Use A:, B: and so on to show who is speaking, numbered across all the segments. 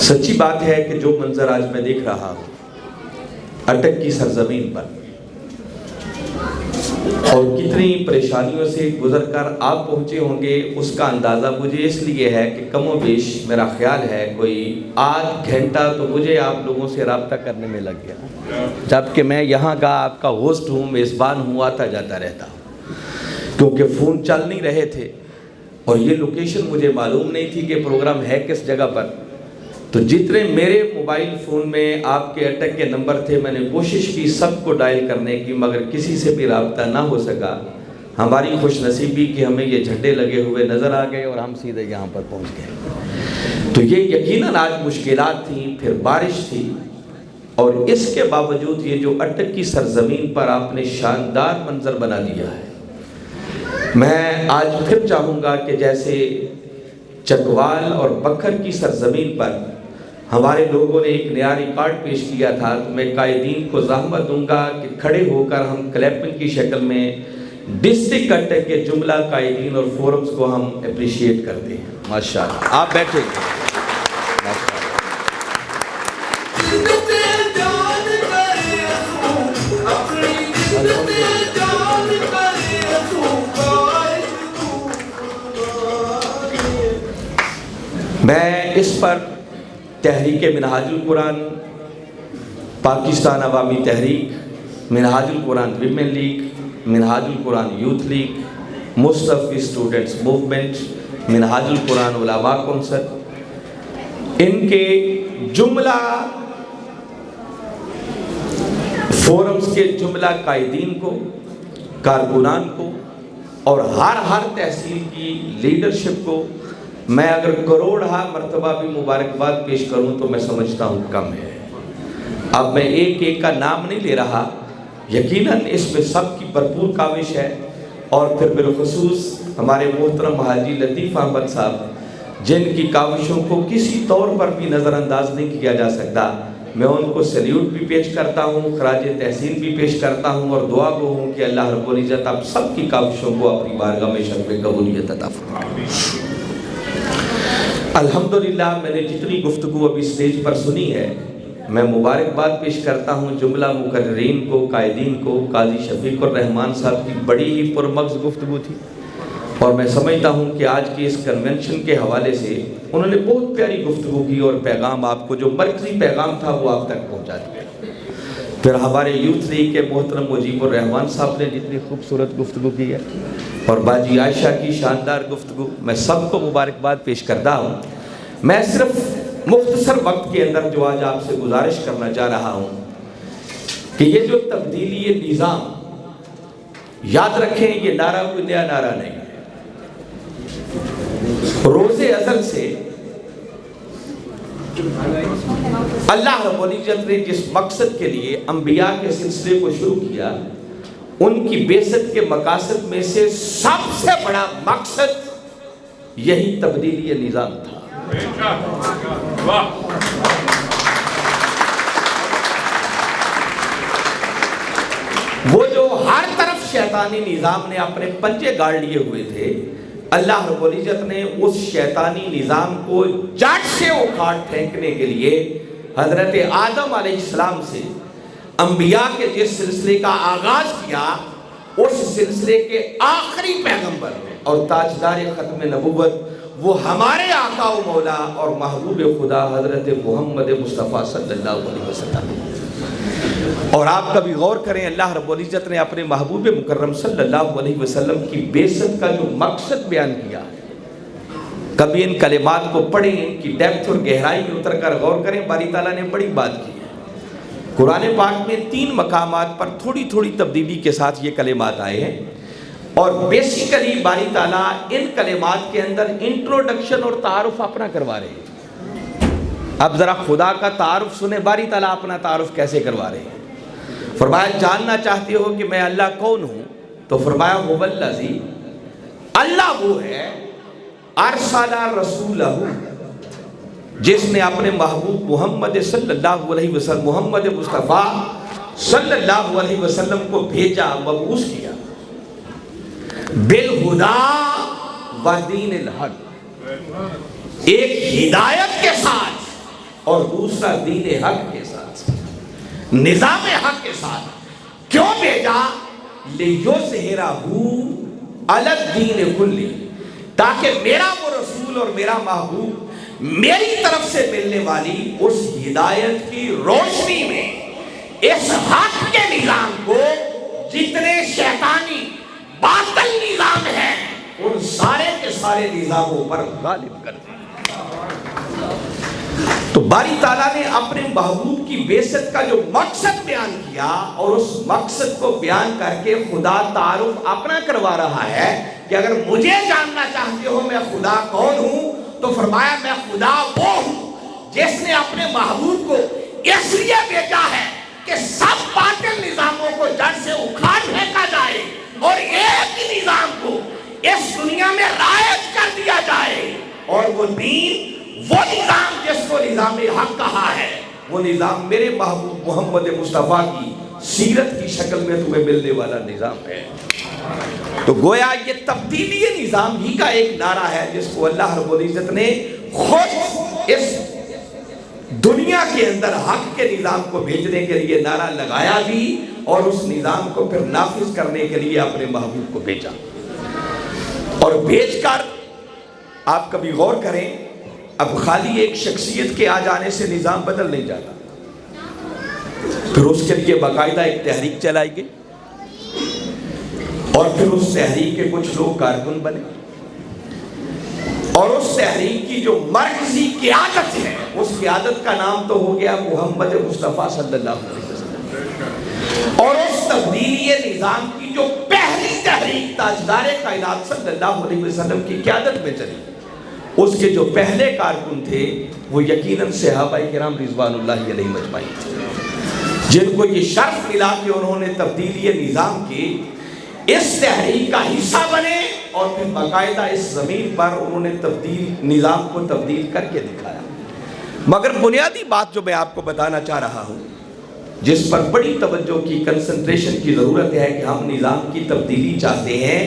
A: سچی بات ہے کہ جو منظر آج میں دیکھ رہا ہوں اٹک کی سرزمین پر، اور کتنی پریشانیوں سے گزر کر آپ پہنچے ہوں گے، اس کا اندازہ مجھے اس لیے ہے کہ کم و بیش میرا خیال ہے کوئی آدھ گھنٹہ تو مجھے آپ لوگوں سے رابطہ کرنے میں لگ گیا، جبکہ میں یہاں کا آپ کا ہوسٹ ہوں، میزبان ہوں، آتا جاتا رہتا ہوں، کیونکہ فون چل نہیں رہے تھے اور یہ لوکیشن مجھے معلوم نہیں تھی کہ پروگرام ہے کس جگہ پر۔ تو جتنے میرے موبائل فون میں آپ کے اٹک کے نمبر تھے، میں نے کوشش کی سب کو ڈائل کرنے کی، مگر کسی سے بھی رابطہ نہ ہو سکا۔ ہماری خوش نصیبی کہ ہمیں یہ جھنڈے لگے ہوئے نظر آ گئے اور ہم سیدھے یہاں پر پہنچ گئے۔ تو یہ یقیناً آج مشکلات تھیں، پھر بارش تھی، اور اس کے باوجود یہ جو اٹک کی سرزمین پر آپ نے شاندار منظر بنا دیا ہے۔ میں آج پھر چاہوں گا کہ جیسے چکوال اور بکھر کی سرزمین پر ہمارے لوگوں نے ایک نیا ریکارڈ پیش کیا تھا، تو میں قائدین کو زحمت دوں گا کہ کھڑے ہو کر ہم کلیپنگ کی شکل میں ڈسٹرکٹ اٹک کے جملہ قائدین اور فورمز کو ہم اپریشیٹ کرتے ہیں۔ ماشاءاللہ آپ بیٹھے گے۔ میں اس پر تحریک منہاج القرآن، پاکستان عوامی تحریک، منہاج القرآن ویمن لیگ، منہاج القرآن یوتھ لیگ، مصطفی اسٹوڈنٹس موومنٹ، منہاج القرآن علماء کونسل، ان کے جملہ فورمز کے جملہ قائدین کو، کارکنان کو، اور ہر تحصیل کی لیڈرشپ کو میں اگر کروڑہا مرتبہ بھی مبارکباد پیش کروں تو میں سمجھتا ہوں کم ہے۔ اب میں ایک ایک کا نام نہیں لے رہا، یقیناً اس میں سب کی بھرپور کاوش ہے، اور پھر بالخصوص ہمارے محترم حاجی لطیف احمد صاحب جن کی کاوشوں کو کسی طور پر بھی نظر انداز نہیں کیا جا سکتا، میں ان کو سیلیوٹ بھی پیش کرتا ہوں، خراج تحسین بھی پیش کرتا ہوں، اور دعا گو ہوں کہ اللہ رب العزت آپ سب کی کاوشوں کو اپنی بارگاہ میں شرف قبولیت عطا فرمائے۔ الحمدللہ میں نے جتنی گفتگو ابھی سٹیج پر سنی ہے، میں مبارکباد پیش کرتا ہوں جملہ مقررین کو، قائدین کو۔ قاضی شفیق الرحمان صاحب کی بڑی ہی پرمغز گفتگو تھی، اور میں سمجھتا ہوں کہ آج کی اس کنونشن کے حوالے سے انہوں نے بہت پیاری گفتگو کی، اور پیغام آپ کو جو مرکزی پیغام تھا وہ آپ تک پہنچا دیا۔ پھر ہمارے یوتھ لیگ کے محترم مجیب الرحمان صاحب نے جتنی خوبصورت گفتگو کی ہے، اور باجی عائشہ کی شاندار گفتگو، میں سب کو مبارکباد پیش کرتا ہوں۔ میں صرف مختصر وقت کے اندر جو آج آپ سے گزارش کرنا چاہ رہا ہوں کہ یہ جو تبدیلی نظام، یاد رکھیں یہ نعرہ کوئی نیا نعرہ نہیں ہے۔ روز ازل سے اللہ رب العزت نے جس مقصد کے لیے انبیاء کے سلسلے کو شروع کیا، ان کی بعثت کے مقاصد میں سے سب سے بڑا مقصد یہی تبدیلی نظام تھا۔ وہ جو ہر طرف شیطانی نظام نے اپنے پنجے گاڑ لیے ہوئے تھے، اللہ رب العزت نے اس شیطانی نظام کو جڑ سے اکھاڑ پھینکنے کے لیے حضرت آدم علیہ السلام سے انبیاء کے جس سلسلے کا آغاز کیا، اس سلسلے کے آخری پیغمبر اور تاجدار ختم نبوت وہ ہمارے آقا و مولا اور محبوب خدا حضرت محمد مصطفیٰ صلی اللہ علیہ وسلم۔ اور آپ کبھی غور کریں، اللہ رب العزت نے اپنے محبوب مکرم صلی اللہ علیہ وسلم کی بعثت کا جو مقصد بیان کیا، کبھی ان کلمات کو پڑھیں، ان کی ڈیپتھ اور گہرائی میں اتر کر غور کریں۔ باری تعالیٰ نے بڑی بات کی ہے۔ قرآن پاک میں 3 مقامات پر تھوڑی تھوڑی تبدیلی کے ساتھ یہ کلمات آئے ہیں، اور بیسیکلی باری تعالیٰ ان کلمات کے اندر انٹروڈکشن اور تعارف اپنا کروا رہے ہیں۔ اب ذرا خدا کا تعارف سنیں، باری تعالیٰ اپنا تعارف کیسے کروا رہے ہیں۔ فرمایا جاننا چاہتے ہو کہ میں اللہ کون ہوں، تو فرمایا هو الذی، اللہ وہ ہے، ارسل رسولہ، جس نے اپنے محبوب محمد صلی اللہ علیہ وسلم، محمد مصطفیٰ صلی اللہ علیہ وسلم کو بھیجا، مبعوث کیا، بالہدی و دین الحق، ایک ہدایت کے ساتھ اور دوسرا دین حق کے ساتھ، نظام حق کے ساتھ۔ کیوں بھیجا؟ لِيُظْهِرَهُ عَلَى الدِّينِ كُلِّهِ، تاکہ میرا وہ رسول اور میرا محبوب میری طرف سے ملنے والی اس ہدایت کی روشنی میں اس حق کے نظام کو جتنے شیطانی باطل نظام ہیں ان سارے کے سارے نظاموں پر غالب کر دیں۔ تو باری تعالیٰ نے اپنے محبوب کی بعثت کا جو مقصد بیان کیا اور اس مقصد کو بیان کر کے خدا تعارف اپنا کروا رہا ہے کہ اگر مجھے جاننا چاہتے ہو میں خدا کون ہوں تو فرمایا میں خدا وہ ہوں جس نے اپنے محبوب کو اس لیے بھیجا ہے کہ سب باطل نظاموں کو جڑ سے اکھاڑ پھینکا جائے اور ایک ہی نظام کو اس دنیا میں رائج کر دیا جائے، اور وہ دین، وہ نظام جس کو نظام حق کہا ہے، وہ نظام میرے محبوب محمد مصطفیٰ کی سیرت کی شکل میں تمہیں ملنے والا نظام ہے۔ تو گویا یہ تبدیلی نظام ہی کا ایک نعرہ ہے جس کو اللہ رب العزت نے خود اس دنیا کے اندر حق کے نظام کو بھیجنے کے لیے نعرہ لگایا بھی اور اس نظام کو پھر نافذ کرنے کے لیے اپنے محبوب کو بھیجا۔ اور بھیج کر آپ کبھی غور کریں، اب خالی ایک شخصیت کے آ جانے سے نظام بدل نہیں جاتا، پھر اس کے لیے باقاعدہ ایک تحریک چلائی گئی اور پھر اس تحریک کے کچھ لوگ کارکن بنے، اور اس تحریک کی جو مرکزی قیادت ہے اس قیادت کا نام تو ہو گیا محمد مصطفیٰ صلی اللہ علیہ وسلم، اور اس تبدیلی نظام کی جو پہلی تحریک تاجدار کائنات صلی اللہ علیہ وسلم کی قیادت میں چلی، اس کے جو پہلے کارکن تھے وہ یقیناً صحابہ کرام رضوان اللہ علیہ مجمعین تھے، جن کو یہ شرف ملا کہ انہوں نے تبدیلی نظام کی اس تحریک کا حصہ بنے اور پھر باقاعدہ اس زمین پر انہوں نے نظام کو تبدیل کر کے دکھایا۔ مگر بنیادی بات جو میں آپ کو بتانا چاہ رہا ہوں، جس پر بڑی توجہ کی کنسنٹریشن کی ضرورت ہے کہ ہم نظام کی تبدیلی چاہتے ہیں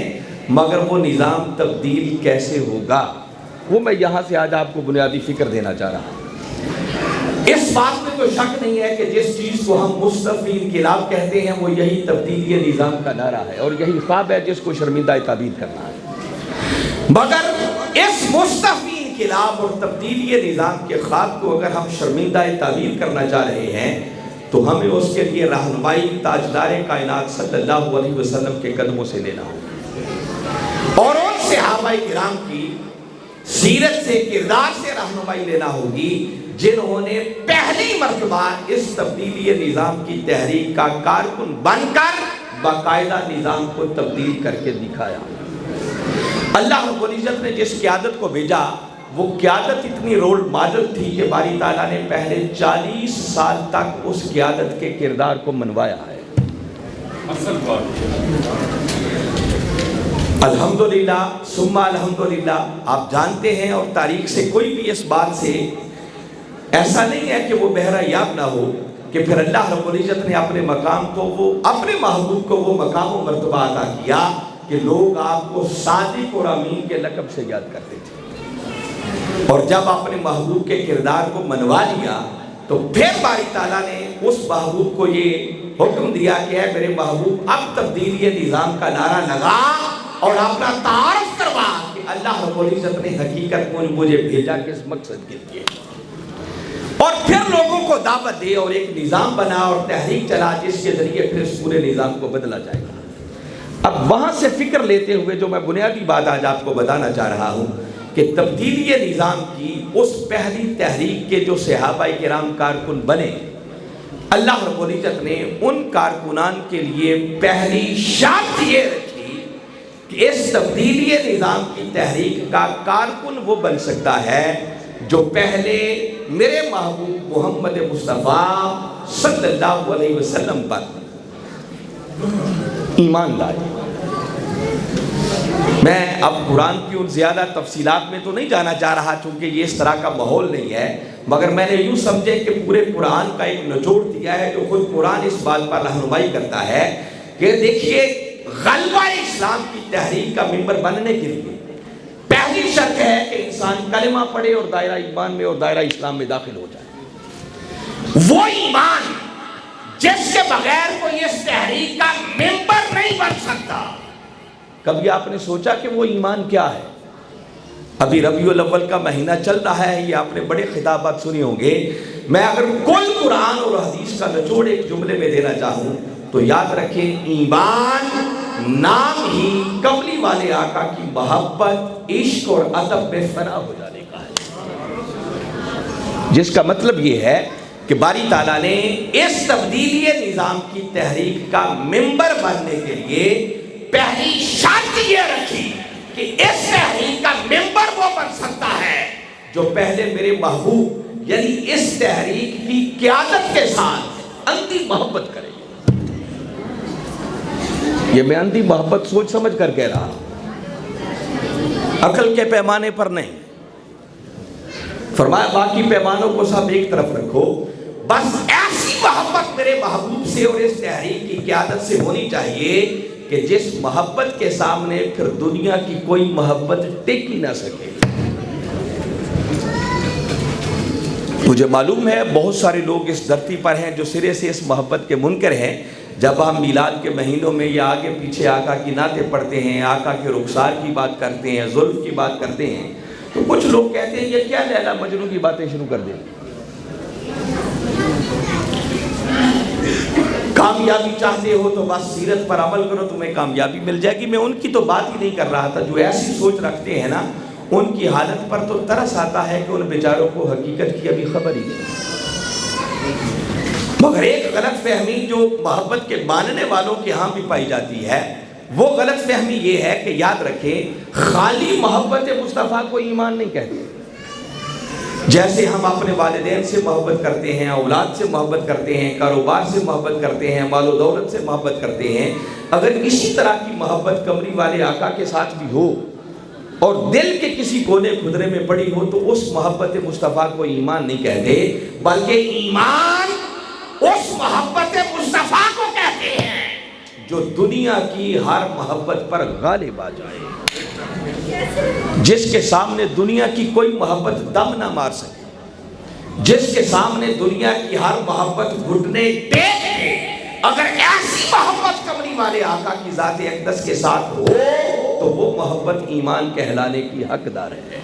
A: مگر وہ نظام تبدیل کیسے ہوگا، وہ میں یہاں سے آج آپ کو بنیادی فکر دینا چاہ رہا ہوں۔ اس بات میں تو شک نہیں ہے کہ جس چیز کو ہم مصطفی انقلاب کہتے ہیں وہ یہی تبدیلی نظام کا نعرہ ہے اور یہی خواب ہے جس کو شرمندہ تعبیر کرنا ہے۔ مگر اس مصطفی انقلاب اور تبدیلی نظام کے خواب کو اگر ہم شرمندہ تعبیر کرنا چاہ رہے ہیں تو ہمیں اس کے لیے رہنمائی تاجدار کائنات صلی اللہ علیہ وسلم کے قدموں سے لینا ہوگا اور ان صحابہ کرام کی سیرت سے، کردار سے رہنمائی لینا ہوگی جنہوں نے پہلی مرتبہ اس تبدیلی نظام کی تحریک کا کارکن بن کر باقاعدہ نظام کو تبدیل کر کے دکھایا۔ اللہ رب العزت نے جس قیادت کو بھیجا وہ قیادت اتنی رول ماڈل تھی کہ باری تعالیٰ نے پہلے 40 سال تک اس قیادت کے کردار کو منوایا ہے۔ الحمدللہ ثم الحمدللہ، آپ جانتے ہیں اور تاریخ سے کوئی بھی اس بات سے ایسا نہیں ہے کہ وہ بہرہ یاب نہ ہو کہ پھر اللہ رب العزت نے اپنے مقام کو، وہ اپنے محبوب کو وہ مقام و مرتبہ عطا کیا کہ لوگ آپ کو صادق اور امین کے لقب سے یاد کرتے تھے، اور جب اپنے محبوب کے کردار کو منوا لیا تو پھر باری تعالیٰ نے اس محبوب کو یہ حکم دیا کہ اے میرے محبوب اب تبدیلی نظام کا نعرہ لگا اور اپنا تعارف کروا کہ اللہ رب العزت نے حقیقت میں مجھے بھیجا کس مقصد کے لیے، اور پھر لوگوں کو دعوت دے اور ایک نظام بنا اور تحریک چلا جس کے ذریعے پھر اس پورے نظام کو بدلا جائے گا۔ اب وہاں سے فکر لیتے ہوئے جو میں بنیادی بات آج آپ کو بتانا چاہ رہا ہوں کہ تبدیلی نظام کی اس پہلی تحریک کے جو صحابہ کرام کارکن بنے، اللہ رب العزت نے ان کارکنان کے لیے پہلی شرط یہ رکھی کہ اس تبدیلی نظام کی تحریک کا کارکن وہ بن سکتا ہے جو پہلے میرے محبوب محمد مصطفیٰ صلی اللہ علیہ وسلم پر ایمان لائے۔ میں اب قرآن کی ان زیادہ تفصیلات میں تو نہیں جانا چاہ رہا چونکہ یہ اس طرح کا ماحول نہیں ہے، مگر میں نے یوں سمجھے کہ پورے قرآن کا ایک نچوڑ دیا ہے جو خود قرآن اس بات پر رہنمائی کرتا ہے کہ دیکھیے غلبہ اسلام کی تحریک کا ممبر بننے کے لیے پہلی شرط ہے کہ انسان کلمہ پڑھے اور دائرہ ایمان میں اور دائرہ اسلام میں داخل ہو جائے۔ وہ ایمان جس کے بغیر کوئی اس تحریک کا ممبر نہیں بن سکتا۔ کبھی آپ نے سوچا کہ وہ ایمان کیا ہے؟ ابھی ربیع الاول کا مہینہ چل رہا ہے، یہ آپ نے بڑے خطابات سنی ہوں گے۔ میں اگر کل قرآن اور حدیث کا نچوڑ ایک جملے میں دینا چاہوں تو یاد رکھیں، ایمان نام ہی کملی والے آقا کی محبت، عشق اور ادب میں فنا ہو جانے کا ہے، جس کا مطلب یہ ہے کہ باری تعالیٰ نے اس تبدیلی نظام کی تحریک کا ممبر بننے کے لیے پہلی شرط یہ رکھی کہ اس تحریک کا ممبر وہ بن سکتا ہے جو پہلے میرے محبوب یعنی اس تحریک کی قیادت کے ساتھ اندھی محبت کرے۔ یہ میں اندھی محبت سوچ سمجھ کر کہہ رہا ہوں، عقل کے پیمانے پر نہیں۔ فرمایا باقی پیمانوں کو سب ایک طرف رکھو، بس ایسی محبت میرے محبوب سے اور اس تحریک کی قیادت سے ہونی چاہیے کہ جس محبت کے سامنے پھر دنیا کی کوئی محبت ٹک ہی نہ سکے۔ مجھے معلوم ہے بہت سارے لوگ اس دھرتی پر ہیں جو سرے سے اس محبت کے منکر ہیں۔ جب ہم میلاد کے مہینوں میں یا آگے پیچھے آقا کی نعتیں پڑھتے ہیں، آقا کے رخسار کی بات کرتے ہیں، زلف کی بات کرتے ہیں، تو کچھ لوگ کہتے ہیں یہ کیا لیلا مجنوں کی باتیں شروع کر دیں۔ کامیابی چاہتے ہو تو بس سیرت پر عمل کرو، تمہیں کامیابی مل جائے گی۔ میں ان کی تو بات ہی نہیں کر رہا تھا، جو ایسی سوچ رکھتے ہیں نا، ان کی حالت پر تو ترس آتا ہے کہ ان بیچاروں کو حقیقت کی ابھی خبر ہی نہیں۔ مگر ایک غلط فہمی جو محبت کے ماننے والوں کے ہاں بھی پائی جاتی ہے، وہ غلط فہمی یہ ہے کہ یاد رکھیں خالی محبت مصطفیٰ کو ایمان نہیں کہتے۔ جیسے ہم اپنے والدین سے محبت کرتے ہیں، اولاد سے محبت کرتے ہیں، کاروبار سے محبت کرتے ہیں، مال و دولت سے محبت کرتے ہیں، اگر اسی طرح کی محبت کمری والے آقا کے ساتھ بھی ہو اور دل کے کسی کونے خدرے میں پڑی ہو تو اس محبت مصطفیٰ کو ایمان نہیں کہتے، بلکہ ایمان اس محبت مصطفیٰ کو کہتے ہیں جو دنیا کی ہر محبت پر غالب آ جائے، جس کے سامنے دنیا کی کوئی محبت دم نہ مار سکے، جس کے سامنے دنیا کی ہر محبت گھٹنے ٹیک دے۔ اگر ایسی محبت کمری والے آقا کی ذات اقدس کے ساتھ ہو تو وہ محبت ایمان کہلانے کی حقدار ہے۔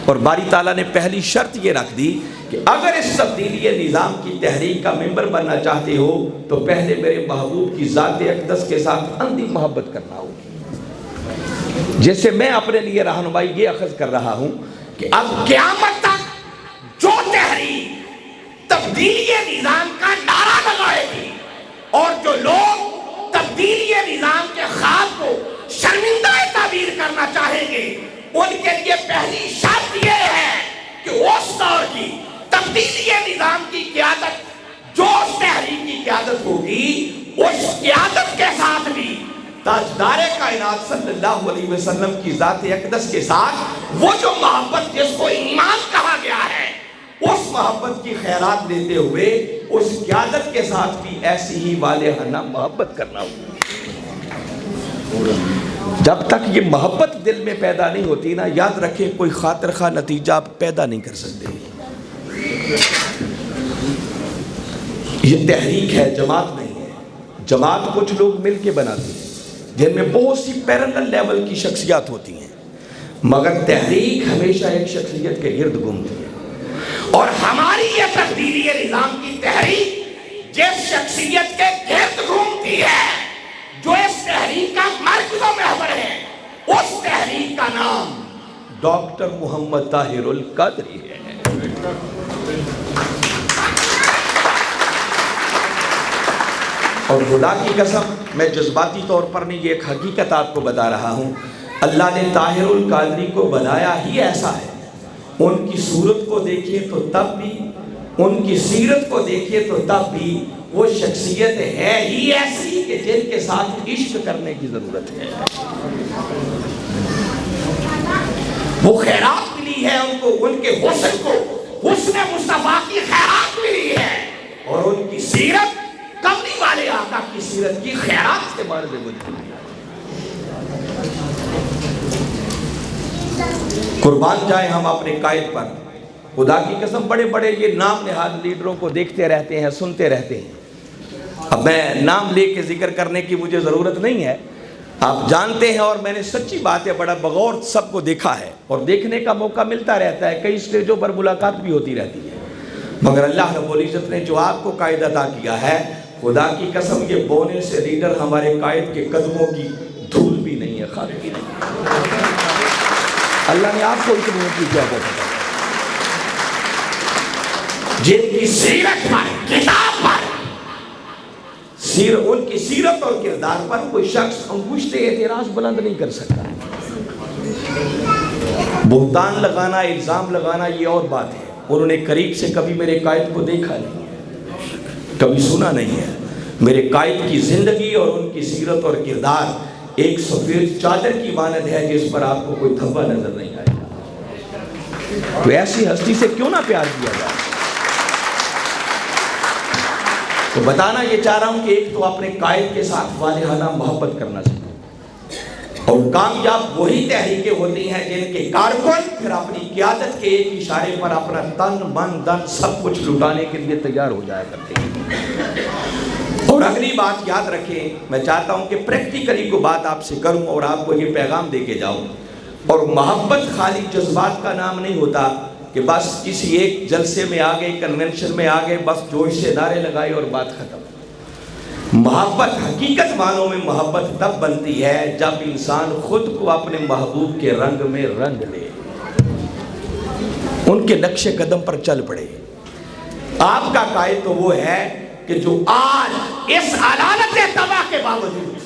A: اور باری تعالیٰ نے پہلی شرط یہ رکھ دی کہ اگر اس تبدیلی نظام کی تحریک کا ممبر بننا چاہتے ہو تو پہلے میرے محبوب کی ذات اقدس کے ساتھ اندھی محبت کرنا ہوگی۔ جس سے میں اپنے لیے رہنمائی یہ اخذ کر رہا ہوں کہ اب قیامت تک جو تحریک تبدیلی نظام کا نعرہ لگائے گی اور جو لوگ تبدیلی نظام کے خواب کو شرمندہ تعبیر کرنا چاہیں گے، ان کے لیے پہلی شرط یہ ہے کہ اس دور کی تبدیلی نظام کی قیادت جو اس تحریک کی قیادت ہوگی، اس قیادت کے ساتھ بھی تاجدار کائنات صلی اللہ علیہ وسلم کی ذات اقدس کے ساتھ وہ جو محبت جس کو ایمان کہا گیا ہے، اس محبت کی خیرات لیتے ہوئے اس قیادت کے ساتھ بھی ایسی ہی والہانہ محبت کرنا ہوگی۔ جب تک یہ محبت دل میں پیدا نہیں ہوتی نا، یاد رکھیں کوئی خاطر خواہ نتیجہ آپ پیدا نہیں کر سکتے۔ یہ تحریک ہے، جماعت نہیں ہے۔ جماعت کچھ لوگ مل کے بناتے ہیں جن میں بہت سی پیرلل لیول کی شخصیات ہوتی ہیں، مگر تحریک ہمیشہ ایک شخصیت کے گرد گھومتی ہے۔ اور ہماری یہ تبدیلی نظام کی تحریک جس شخصیت کے گرد گھومتی ہے، جو اس تحریک کا مرکز و محور ہے، اس تحریک کا نام ڈاکٹر محمد طاہر القادری ہے۔ اور خدا کی قسم میں جذباتی طور پر نہیں، یہ ایک حقیقت آپ کو بتا رہا ہوں، اللہ نے طاہر القادری کو بنایا ہی ایسا ہے۔ ان کی صورت کو دیکھیے تو تب بھی، ان کی سیرت کو دیکھیے تو تب بھی وہ شخصیت ہے ہی ایسی کہ جن کے ساتھ عشق کرنے کی ضرورت ہے۔ وہ خیرات ملی ہے ان کو، ان کے حسن کو حسن مصطفیٰ کی خیرات ملی ہے، اور ان کی سیرت کملی والے آقا کی سیرت کی خیرات سے مارے گزری ہے۔ قربان جائیں ہم اپنے قائد پر، خدا کی قسم بڑے بڑے یہ نام نہاد لیڈروں کو دیکھتے رہتے ہیں، سنتے رہتے ہیں۔ اب میں نام لے کے ذکر کرنے کی مجھے ضرورت نہیں ہے، آپ جانتے ہیں، اور میں نے سچی بات ہے بڑا بغور سب کو دیکھا ہے اور دیکھنے کا موقع ملتا رہتا ہے، کئی اسٹیجوں پر ملاقات بھی ہوتی رہتی ہے، مگر اللہ رب العزت نے جو آپ کو قائد عطا کیا ہے، خدا کی قسم یہ بونے سے لیڈر ہمارے قائد کے قدموں کی دھول بھی نہیں ہے، خاک بھی نہیں۔ اللہ نے آپ کو اتنی اونچی قیادت عطا کی، جن کی سیرت پر، کتاب پر، ان کی سیرت اور کردار پر کوئی شخص انگشت اعتراض بلند نہیں کر سکتا۔ بہتان لگانا، الزام لگانا یہ اور بات ہے، انہوں نے قریب سے کبھی میرے قائد کو دیکھا نہیں ہے، کبھی سنا نہیں ہے۔ میرے قائد کی زندگی اور ان کی سیرت اور کردار ایک سفید چادر کی مانند ہے جس پر آپ کو کوئی دھبا نظر نہیں آئے گا۔ تو ایسی ہستی سے کیوں نہ پیار کیا جائے؟ تو بتانا یہ چاہ رہا ہوں کہ ایک تو اپنے قائد کے ساتھ والہانہ محبت کرنا سکتے، اور کامیاب وہی تحریکیں ہوتی ہیں جن کے کارکن پھر اپنی قیادت کے ایک اشارے پر اپنا تن من دن سب کچھ لٹانے کے لیے تیار ہو جایا کرتے ہیں۔ اور اگلی بات یاد رکھیں، میں چاہتا ہوں کہ پریکٹیکلی کو بات آپ سے کروں اور آپ کو یہ پیغام دے کے جاؤں، اور محبت خالی جذبات کا نام نہیں ہوتا کہ بس کسی ایک جلسے میں آگئے، کنونشن میں آگئے، بس جوش سے نعرے لگائے اور بات ختم۔ محبت حقیقت معنوں میں محبت تب بنتی ہے جب انسان خود کو اپنے محبوب کے رنگ میں رنگ لے، ان کے نقش قدم پر چل پڑے۔ آپ کا قائد تو وہ ہے کہ جو آج اس علالت تباہ کے باوجود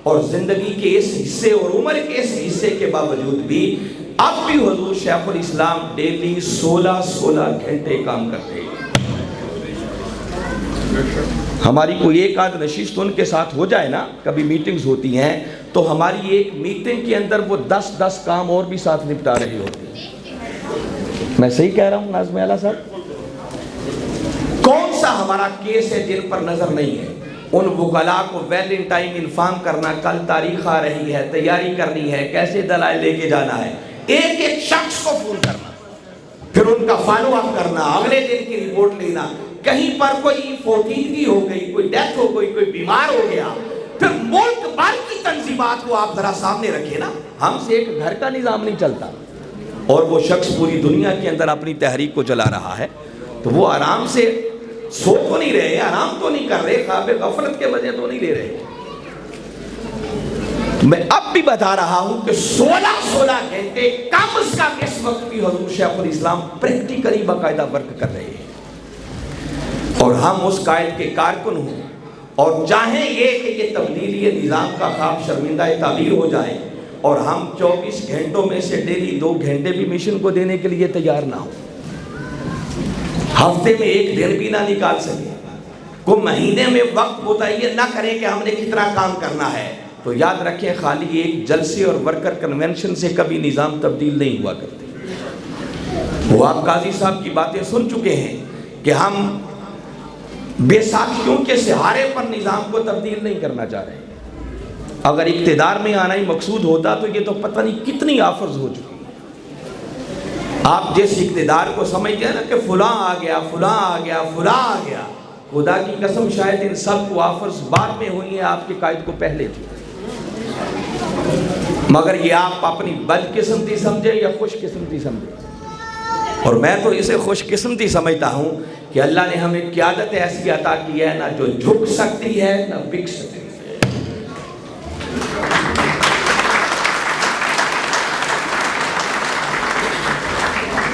A: اور زندگی کے اس حصے اور عمر کے اس حصے کے باوجود بھی اب بھی حضور شیخ الاسلام ڈیلی 16 گھنٹے کام کرتے ہیں۔ ہماری کوئی ایک آدھ نشست ان کے ساتھ ہو جائے نا، کبھی میٹنگز ہوتی ہیں تو ہماری ایک میٹنگ کے اندر وہ 10 کام اور بھی ساتھ نپٹا رہے ہوتے ہیں۔ میں صحیح کہہ رہا ہوں ناظم اعلیٰ صاحب؟ کون سا ہمارا کیس ہے جن پر نظر نہیں ہے؟ ان وکلاء کو ویل ان ٹائم انفارم کرنا، کل تاریخ آ رہی ہے، تیاری کرنی ہے، کیسے دلائل لے کے جانا ہے، ایک ایک شخص کو فون کرنا، پھر ان کا فالو اپ کرنا، اگلے دن کی رپورٹ لینا، کہیں پر کوئی فوتیدگی ہو گئی، کوئی ڈیتھ ہو گئی، کوئی بیمار ہو گیا، پھر ملک بھر کی تنظیمات کو آپ ذرا سامنے رکھیں نا۔ ہم سے ایک گھر کا نظام نہیں چلتا، اور وہ شخص پوری دنیا کے اندر اپنی تحریک کو چلا رہا ہے، تو وہ آرام سے سو تو نہیں رہے، آرام تو نہیں کر رہے، خواب غفلت کے وجہ تو نہیں لے رہے۔ میں اب بھی بتا رہا ہوں کہ 16 گھنٹے کم از کم اس وقت بھی حضور شیخ الاسلام پریکٹیکلی باقاعدہ ورک کر رہے ہیں، اور ہم اس قائد کے کارکن ہوں اور چاہیں یہ کہ یہ تبدیلی نظام کا خواب شرمندہ تعبیر ہو جائے، اور ہم 24 گھنٹوں میں سے ڈیلی 2 گھنٹے بھی مشن کو دینے کے لیے تیار نہ ہوں، ہفتے میں 1 دن بھی نہ نکال سکے، کو مہینے میں وقت متعین نہ کریں کہ ہم نے کتنا کام کرنا ہے، تو یاد رکھیں خالی ایک جلسے اور ورکر کنونشن سے کبھی نظام تبدیل نہیں ہوا کرتے۔ وہ آپ قاضی صاحب کی باتیں سن چکے ہیں کہ ہم بے ساکھیوں کے سہارے پر نظام کو تبدیل نہیں کرنا چاہ رہے۔ اگر اقتدار میں آنا ہی مقصود ہوتا تو یہ تو پتہ نہیں کتنی آفرز ہو چکی۔ آپ جس اقتدار کو سمجھتے ہیں نا کہ فلاں آ گیا، فلاں آ گیا، فلاں آ گیا، خدا کی قسم شاید ان سب کو آفرز بعد میں ہوئی ہیں، آپ کے قائد کو پہلے تھی، مگر یہ آپ اپنی بد قسمتی سمجھیں یا خوش قسمتی سمجھیں، اور میں تو اسے خوش قسمتی سمجھتا ہوں کہ اللہ نے ہمیں قیادت ایسی عطا کی ہے نہ جو جھک سکتی ہے نہ بک سکتی ہے۔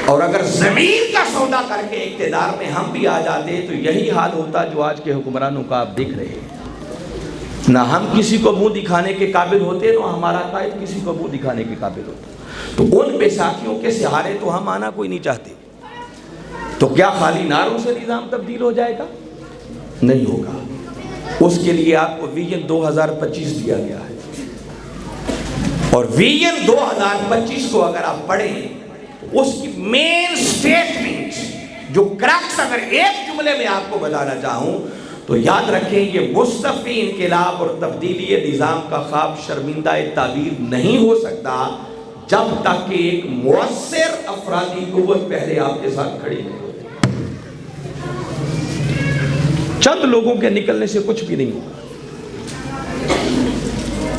A: اور اگر زمین کا سودا کر کے اقتدار میں ہم بھی آ جاتے تو یہی حال ہوتا جو آج کے حکمرانوں کا آپ دیکھ رہے ہیں، نہ ہم کسی کو منہ دکھانے کے قابل ہوتے نہ ہمارا قائد کسی کو منہ دکھانے کے قابل ہوتا۔ تو ان بیساکھیوں کے سہارے تو ہم آنا کوئی نہیں چاہتے، تو کیا خالی نعروں سے نظام تبدیل ہو جائے گا؟ نہیں ہوگا۔ اس کے لیے آپ کو ویژن 2025 دیا گیا ہے، اور ویژن 2025 کو اگر آپ پڑھیں اس کی مین سٹیٹمنٹ جو کریکٹس اگر ایک جملے میں آپ کو بتانا چاہوں تو یاد رکھیں، یہ مصطفی انقلاب اور تبدیلی نظام کا خواب شرمندہ تعبیر نہیں ہو سکتا جب تک کہ ایک مؤثر افرادی قوت پہلے آپ کے ساتھ کھڑی نہیں ہوتی۔ چند لوگوں کے نکلنے سے کچھ بھی نہیں ہوگا۔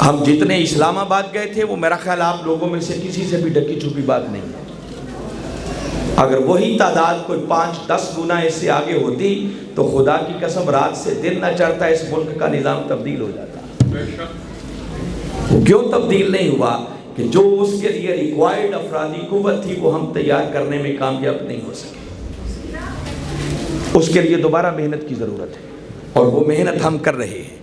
A: ہم جتنے اسلام آباد گئے تھے وہ میرا خیال آپ لوگوں میں سے کسی سے بھی ڈکی چھپی بات نہیں ہے۔ اگر وہی تعداد کوئی 5-10 گنا اس سے آگے ہوتی تو خدا کی قسم رات سے دن نہ چڑھتا، اس ملک کا نظام تبدیل ہو جاتا۔ وہ کیوں تبدیل نہیں ہوا؟ کہ جو اس کے لیے ریکوائرڈ افرادی قوت تھی وہ ہم تیار کرنے میں کامیاب نہیں ہو سکے۔ اس کے لیے دوبارہ محنت کی ضرورت ہے اور وہ محنت ہم کر رہے ہیں۔